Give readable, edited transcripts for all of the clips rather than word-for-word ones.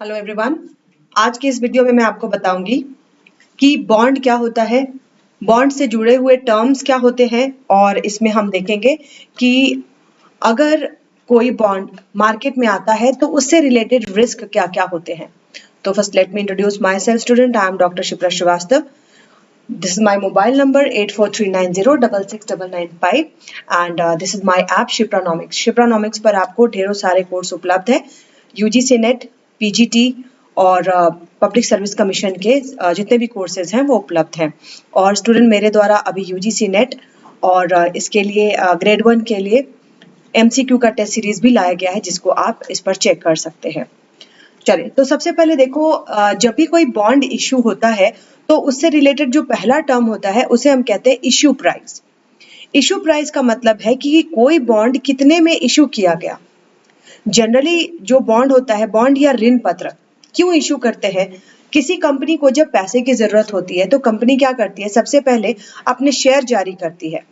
Hello everyone. आज की इस वीडियो में मैं आपको बताऊंगी कि बॉन्ड क्या होता है, बॉन्ड से जुड़े हुए टर्म्स क्या होते हैं और इसमें हम देखेंगे कि अगर कोई बॉन्ड मार्केट में आता है तो उससे रिलेटेड रिस्क क्या-क्या होते हैं। तो first let me introduce myself student, I am doctor Shipra Srivastava. This is my mobile number 8439066995 and this is my app Shipranomics. Shipranomics पर आपको ढेरों सारे कोर्स उपलब्ध है, यूजीसी नेट, पीजीटी और पब्लिक सर्विस कमीशन के जितने भी कोर्सेज हैं वो उपलब्ध हैं। और स्टूडेंट मेरे द्वारा अभी यूजीसी नेट और इसके लिए ग्रेड 1 के लिए एमसीक्यू का टेस्ट सीरीज भी लाया गया है जिसको आप इस पर चेक कर सकते हैं। चलिए, तो सबसे पहले देखो, जब भी कोई बॉन्ड इशू होता है तो उससे रिलेटेड जो पहला टर्म होता है उसे हम कहते हैं इशू प्राइस। इशू प्राइस का मतलब है कि कोई बॉन्ड कितने में इशू किया गया। जनरली जो बॉन्ड होता है, बॉन्ड या ऋण पत्र क्यों इशू करते हैं? किसी कंपनी को जब पैसे की जरूरत होती है तो कंपनी क्या करती है, सबसे पहले अपने शेयर जारी करती है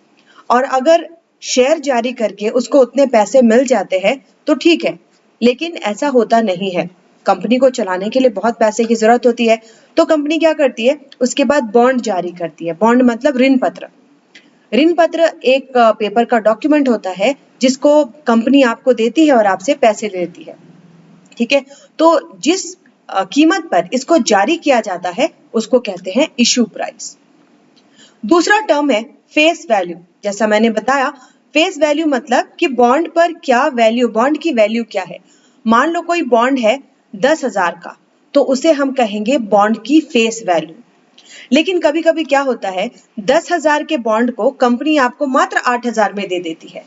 और अगर शेयर जारी करके उसको उतने पैसे मिल जाते हैं तो ठीक है, लेकिन ऐसा होता नहीं है। कंपनी को चलाने के लिए बहुत पैसे की जरूरत होती है तो कंपनी क्या करती है, उसके बाद बॉन्ड जारी करती है। बॉन्ड मतलब ऋण पत्र। ऋण पत्र एक पेपर का डॉक्यूमेंट होता है जिसको कंपनी आपको देती है और आपसे पैसे लेती है, ठीक है। तो जिस कीमत पर इसको जारी किया जाता है उसको कहते हैं इशू प्राइस। दूसरा टर्म है फेस वैल्यू। जैसा मैंने बताया, फेस वैल्यू मतलब कि बॉन्ड पर क्या वैल्यू, बॉन्ड की वैल्यू क्या है। मान लो कोई बॉन्ड है 10,000 का तो उसे हम कहेंगे बॉन्ड की फेस वैल्यू। लेकिन कभी कभी क्या होता है, 10,000 के बॉन्ड को कंपनी आपको मात्र 8,000 में दे देती है,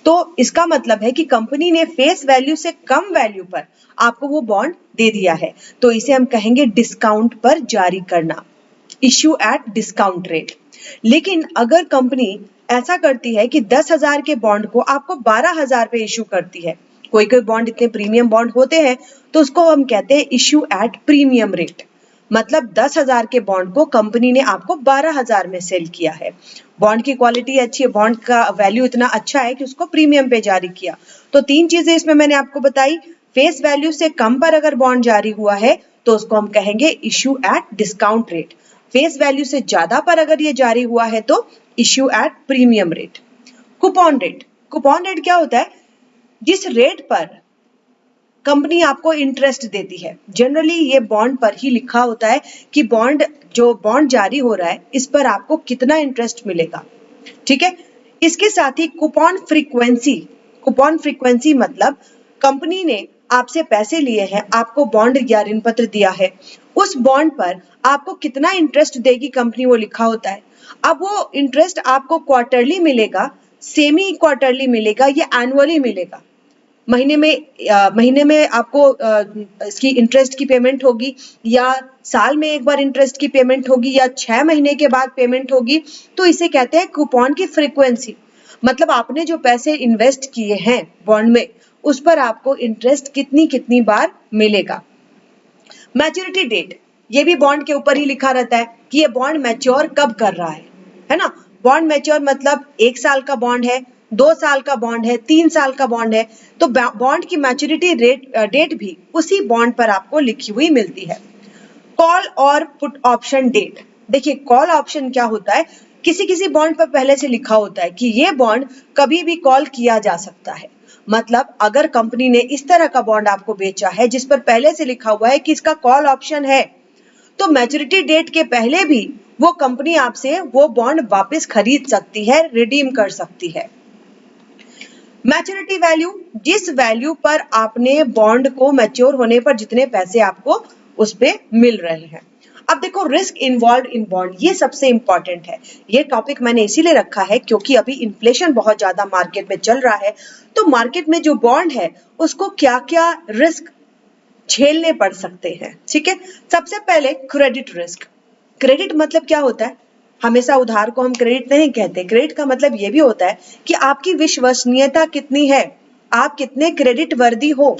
तो इसका मतलब है कि कंपनी ने फेस वैल्यू से कम वैल्यू पर आपको वो बॉन्ड दे दिया है, तो इसे हम कहेंगे डिस्काउंट पर जारी करना, इश्यू एट डिस्काउंट रेट। लेकिन अगर कंपनी ऐसा करती है कि 10,000 के बॉन्ड को आपको 12,000 पे इश्यू करती है, कोई कोई बॉन्ड इतने प्रीमियम बॉन्ड होते हैं, तो उसको हम कहते हैं इश्यू एट प्रीमियम रेट। मतलब 10,000 के बॉन्ड को कंपनी ने आपको 12,000 में सेल किया है। बॉन्ड की क्वालिटी अच्छी है, बॉन्ड का वैल्यू इतना अच्छा है कि उसको प्रीमियम पे जारी किया। तो तीन चीजें इसमें मैंने आपको बताई। फेस वैल्यू से कम पर अगर बॉन्ड जारी हुआ है तो उसको हम कहेंगे issue at discount rate. Face value से ज्यादा पर अगर ये जारी हुआ है तो issue at premium rate. Coupon rate, coupon rate क्या होता है, जिस रेट पर कंपनी आपको इंटरेस्ट देती है। जनरली ये बॉन्ड पर ही लिखा होता है कि जो बॉन्ड जारी हो रहा है इस पर आपको कितना इंटरेस्ट मिलेगा, ठीक है। इसके साथ ही कूपन फ्रीक्वेंसी, कूपन फ्रीक्वेंसी मतलब कंपनी ने आपसे पैसे लिए हैं, आपको बॉन्ड या ऋण पत्र दिया है, उस बॉन्ड पर आपको कितना इंटरेस्ट देगी कंपनी वो लिखा होता है। अब वो इंटरेस्ट आपको क्वार्टरली मिलेगा, सेमी क्वार्टरली मिलेगा या एनुअली मिलेगा। महीने में आपको इसकी इंटरेस्ट की पेमेंट होगी, या साल में एक बार इंटरेस्ट की पेमेंट होगी, या 6 महीने के बाद पेमेंट होगी, तो इसे कहते हैं कूपन की फ्रीक्वेंसी। मतलब आपने जो पैसे इन्वेस्ट किए हैं बॉन्ड में, उस पर आपको इंटरेस्ट कितनी कितनी बार मिलेगा। मैच्योरिटी डेट, ये भी बॉन्ड के ऊपर ही लिखा रहता है कि ये बॉन्ड मैच्योर कब कर रहा है ना। बॉन्ड मैच्योर मतलब 1 साल का बॉन्ड है, 2 साल का बॉन्ड है, 3 साल का बॉन्ड है, तो बॉन्ड की मैच्योरिटी डेट भी उसी बॉन्ड पर आपको लिखी हुई मिलती है। कॉल और पुट ऑप्शन डेट, देखिए कॉल ऑप्शन क्या होता है, किसी किसी बॉन्ड पर पहले से लिखा होता है कि ये बॉन्ड कभी भी कॉल किया जा सकता है। मतलब अगर कंपनी ने इस तरह का बॉन्ड आपको बेचा है जिस पर पहले से लिखा हुआ है कि इसका कॉल ऑप्शन है, तो मैच्योरिटी डेट के पहले भी वो कंपनी आपसे वो बॉन्ड वापस खरीद सकती है, रिडीम कर सकती है। मैच्योरिटी वैल्यू, जिस वैल्यू पर आपने बॉन्ड को मैच्योर होने पर जितने पैसे आपको उस पे मिल रहे हैं। अब देखो रिस्क इन्वॉल्व इन बॉन्ड, ये सबसे इंपॉर्टेंट है। ये टॉपिक मैंने इसीलिए रखा है क्योंकि अभी इन्फ्लेशन बहुत ज्यादा मार्केट में चल रहा है, तो मार्केट में जो बॉन्ड है उसको क्या क्या रिस्क झेलने पड़ सकते हैं, ठीक है। सबसे पहले क्रेडिट रिस्क। क्रेडिट मतलब क्या होता है, हमेशा उधार को हम क्रेडिट नहीं कहते। क्रेडिट का मतलब ये भी होता है कि आपकी विश्वसनीयता कितनी है, आप कितने क्रेडिट वर्दी हो।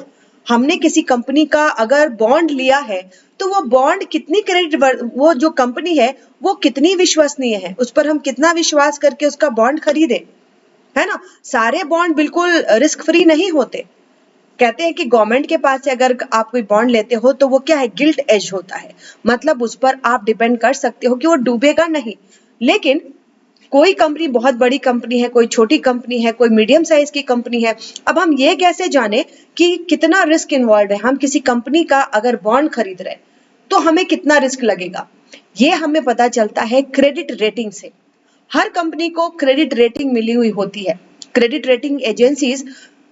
हमने किसी कंपनी का अगर बॉन्ड लिया है तो वो बॉन्ड कितनी वो जो कंपनी है वो कितनी विश्वसनीय है, उस पर हम कितना विश्वास करके उसका बॉन्ड खरीदे, है ना। सारे बॉन्ड बिल्कुल रिस्क फ्री नहीं होते, कहते हैं कि गवर्नमेंट के पास से अगर आप कोई बॉन्ड लेते हो तो वो क्या है, गिल्ट एज होता है, मतलब उस पर आप डिपेंड कर सकते हो कि वो डूबेगा नहीं। लेकिन कोई कंपनी बहुत बड़ी कंपनी है, कोई छोटी कंपनी है, कोई मीडियम साइज की कंपनी है, अब हम ये कैसे जाने कि कितना रिस्क इन्वॉल्व है। हम किसी कंपनी का अगर बॉन्ड खरीद रहे हैं तो हमें कितना रिस्क लगेगा, ये हमें पता चलता है क्रेडिट रेटिंग से। हर कंपनी को क्रेडिट रेटिंग मिली हुई होती है। क्रेडिट रेटिंग एजेंसीज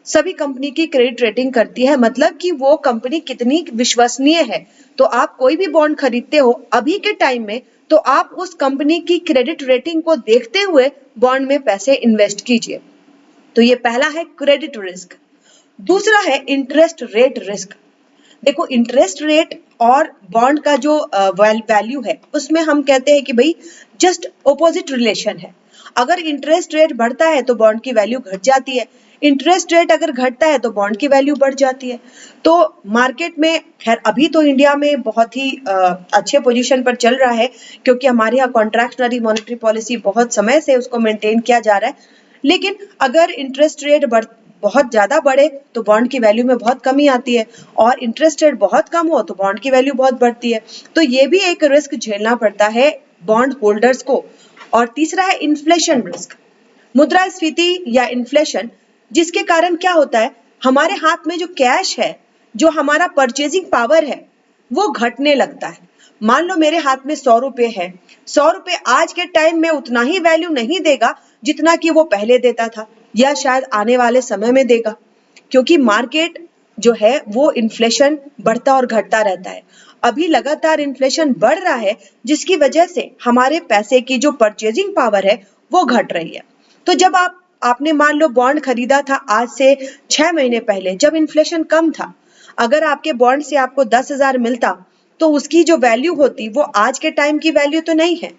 सभी कंपनी की क्रेडिट रेटिंग करती है, मतलब कि वो कंपनी कितनी विश्वसनीय है। तो आप कोई भी बॉन्ड खरीदते हो अभी के टाइम में, तो आप उस कंपनी की क्रेडिट रेटिंग को देखते हुए बॉन्ड में पैसे इन्वेस्ट कीजिए। तो ये पहला है क्रेडिट रिस्क। दूसरा है इंटरेस्ट रेट रिस्क। देखो, इंटरेस्ट रेट और बॉन्ड का जो वैल्यू है उसमें हम कहते हैं कि भाई जस्ट ऑपोजिट रिलेशन है। अगर इंटरेस्ट रेट बढ़ता है तो बॉन्ड की वैल्यू घट जाती है, इंटरेस्ट रेट अगर घटता है तो बॉन्ड की वैल्यू बढ़ जाती है। तो मार्केट में खैर अभी तो इंडिया में बहुत ही अच्छे पोजीशन पर चल रहा है, क्योंकि हमारे यहाँ कॉन्ट्रैक्शनरी मॉनेटरी पॉलिसी बहुत समय से उसको मेंटेन किया जा रहा है। लेकिन अगर इंटरेस्ट रेट बहुत ज्यादा बढ़े तो बॉन्ड की वैल्यू में बहुत कमी आती है, और इंटरेस्ट रेट बहुत कम हो तो बॉन्ड की वैल्यू बहुत बढ़ती है। तो ये भी एक रिस्क झेलना पड़ता है बॉन्ड होल्डर्स को। और तीसरा है इन्फ्लेशन रिस्क, मुद्रास्फीति या इन्फ्लेशन, जिसके कारण क्या होता है, हमारे हाथ में जो कैश है, जो हमारा परचेजिंग पावर है, वो घटने लगता है। मान लो मेरे हाथ में 100 रुपए है, 100 रुपए आज के टाइम में उतना ही वैल्यू नहीं देगा जितना कि वो पहले देता था, या शायद आने वाले समय में देगा, क्योंकि मार्केट जो है वो इन्फ्लेशन बढ़ता और घटता रहता है। अभी लगातार इन्फ्लेशन बढ़ रहा है, जिसकी वजह से हमारे पैसे की जो परचेजिंग पावर है वो घट रही है। तो जब आपने मान लो बॉन्ड खरीदा था आज से 6 महीने पहले, जब इन्फ्लेशन कम था, अगर आपके बॉन्ड से आपको 10,000 मिलता तो उसकी जो वैल्यू होती वो आज के टाइम की वैल्यू तो नहीं है।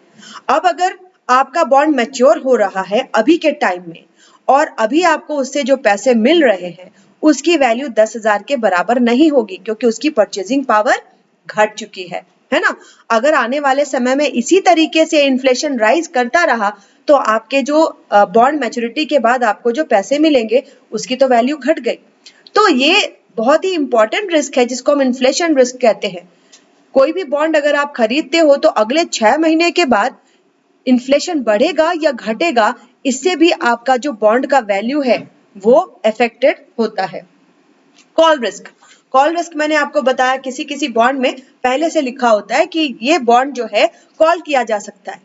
अब अगर आपका बॉन्ड मैच्योर हो रहा है अभी के टाइम में, और अभी आपको उससे जो पैसे मिल रहे हैं उसकी वैल्यू 10,000 के बराबर नहीं होगी, क्योंकि उसकी परचेजिंग पावर घट चुकी है ना। अगर आने वाले समय में इसी तरीके से इन्फ्लेशन राइज करता रहा तो आपके जो बॉन्ड मैच्योरिटी के बाद आपको जो पैसे मिलेंगे उसकी तो वैल्यू घट गई। तो ये बहुत ही इंपॉर्टेंट रिस्क है जिसको हम इन्फ्लेशन रिस्क कहते हैं। कोई भी बॉन्ड अगर आप खरीदते हो तो अगले 6 महीने के बाद इन्फ्लेशन बढ़ेगा या घटेगा, इससे भी आपका जो बॉन्ड का वैल्यू है वो अफेक्टेड होता है। कॉल रिस्क, कॉल रिस्क मैंने आपको बताया, किसी किसी बॉन्ड में पहले से लिखा होता है कि ये बॉन्ड जो है कॉल किया जा सकता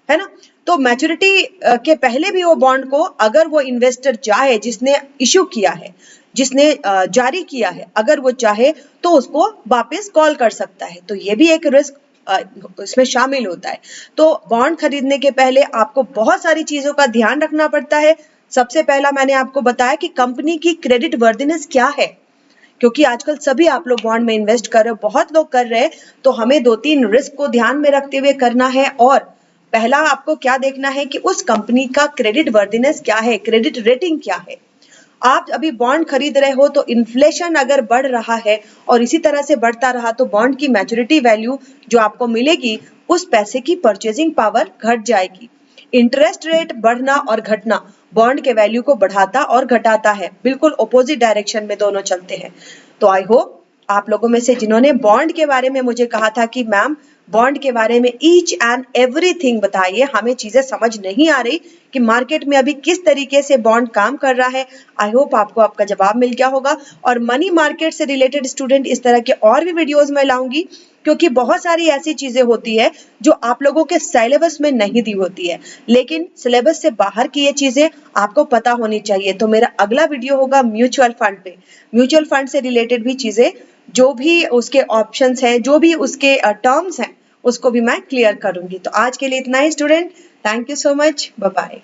है ना। तो मैच्योरिटी के पहले भी वो बॉन्ड को अगर वो इन्वेस्टर चाहे, जिसने इश्यू किया है, जिसने जारी किया है, अगर वो चाहे तो उसको वापस कॉल कर सकता है। तो ये भी एक रिस्क इसमें शामिल होता है। तो बॉन्ड खरीदने के पहले आपको बहुत सारी चीजों का ध्यान रखना पड़ता है। सबसे पहला मैंने आपको बताया कि कंपनी की क्रेडिट वर्दिनेस क्या है, क्योंकि आजकल सभी आप लोग बॉन्ड में इन्वेस्ट कर रहे हो, बहुत लोग कर रहे हैं, तो हमें 2-3 रिस्क को ध्यान में रखते हुए करना है। और पहला आपको क्या देखना है कि उस कंपनी का क्रेडिट वर्दिनेस क्या है, क्रेडिट रेटिंग क्या है। आप अभी बॉन्ड खरीद रहे हो तो इन्फ्लेशन अगर बढ़ रहा है और इसी तरह से बढ़ता रहा तो बॉन्ड की मैच्योरिटी वैल्यू जो आपको मिलेगी उस पैसे की परचेजिंग पावर घट जाएगी। इंटरेस्ट रेट बढ़ना और घटना बॉन्ड के वैल्यू को बढ़ाता और घटाता है, बिल्कुल ऑपोजिट डायरेक्शन में दोनों चलते हैं। तो आई होप आप लोगों में से जिन्होंने बॉन्ड के बारे में मुझे कहा था कि मैम बॉन्ड के बारे में ईच एंड एवरीथिंग बताइए, हमें चीजें समझ नहीं आ रही कि मार्केट में अभी किस तरीके से बॉन्ड काम कर रहा है, आई होप आपको आपका जवाब मिल गया होगा। और मनी मार्केट से रिलेटेड स्टूडेंट इस तरह के और भी वीडियोस में लाऊंगी, क्योंकि बहुत सारी ऐसी चीजें होती है जो आप लोगों के सिलेबस में नहीं दी होती है, लेकिन सिलेबस से बाहर की ये चीजें आपको पता होनी चाहिए। तो मेरा अगला वीडियो होगा म्यूचुअल फंड पे, म्यूचुअल फंड से रिलेटेड भी चीजें, जो भी उसके ऑप्शंस हैं, जो भी उसके टर्म्स हैं, उसको भी मैं क्लियर करूंगी। तो आज के लिए इतना ही student, thank you so much, bye bye.